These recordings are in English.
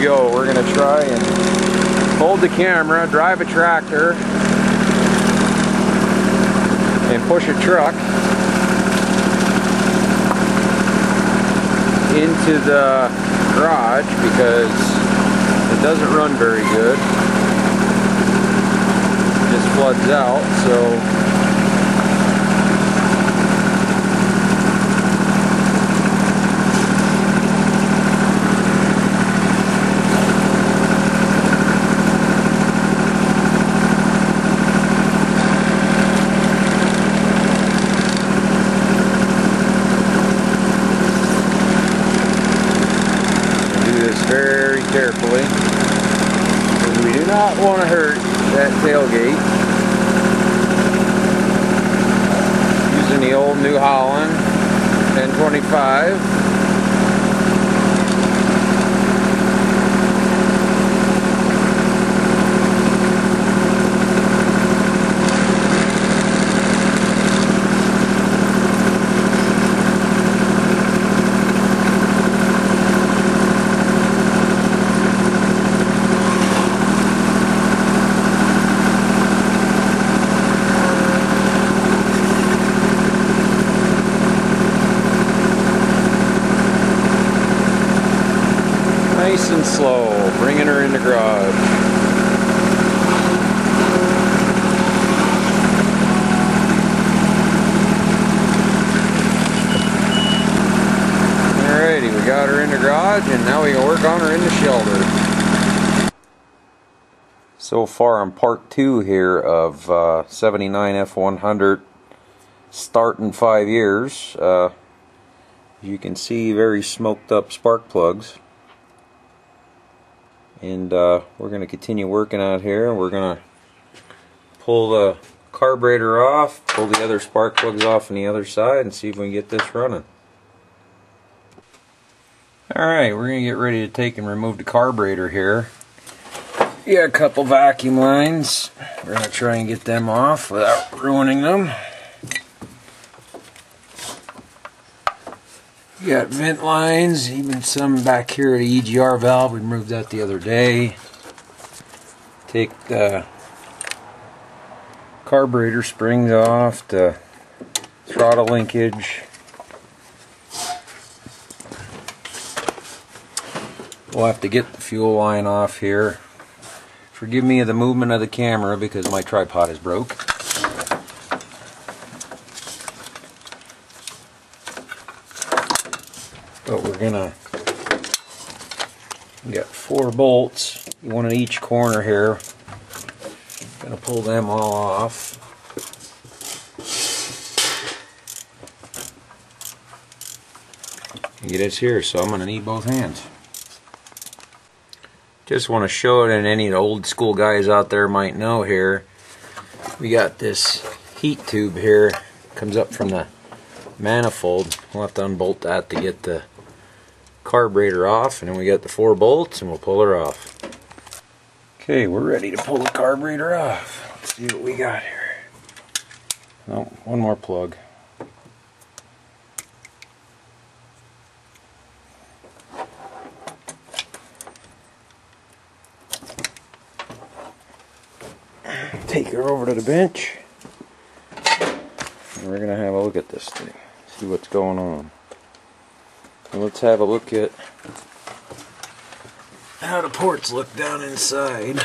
go. We're going to try and hold the camera, drive a tractor, and push a truck into the garage because it doesn't run very good. It just floods out, so very carefully, because we do not want to hurt that tailgate. Using the old New Holland 1025. Nice and slow, bringing her in the garage. Alrighty, we got her in the garage and now we can work on her in the shelter. So far on part 2 here of 79 F100 starting 5 years. You can see very smoked up spark plugs. And we're going to continue working out here. We're going to pull the carburetor off, pull the other spark plugs off on the other side, and see if we can get this running. Alright, we're going to get ready to take and remove the carburetor here. We got a couple vacuum lines. We're going to try and get them off without ruining them. We got vent lines, even some back here at the EGR valve. We removed that the other day. Take the carburetor springs off, the throttle linkage. We'll have to get the fuel line off here. Forgive me of the movement of the camera because my tripod is broke. But we're gonna, we got 4 bolts, one at each corner here. Gonna pull them all off. Get us here, so I'm gonna need both hands. Just want to show it, and any old school guys out there might know here. We got this heat tube here, comes up from the manifold. We'll have to unbolt that to get the carburetor off, and then we got the 4 bolts and we'll pull her off. Okay, we're ready to pull the carburetor off. Let's see what we got here. Oh, one more plug. Take her over to the bench and we're gonna have a look at this thing, see what's going on. And let's have a look at how the ports look down inside.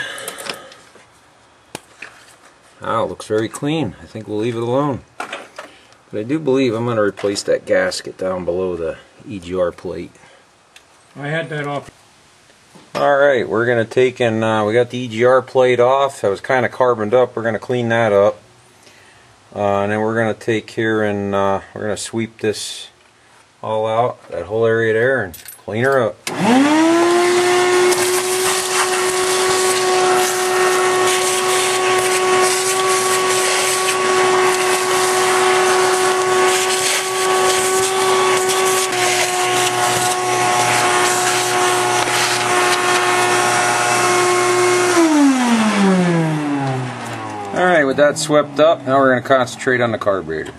Oh, it looks very clean. I think we'll leave it alone. But I do believe I'm going to replace that gasket down below the EGR plate. I had that off. Alright, we're going to take and we got the EGR plate off. That was kind of carboned up. We're going to clean that up. And then we're going to take here and we're going to sweep this all out, that whole area there, and clean her up. Alright, with that swept up, now we're going to concentrate on the carburetor.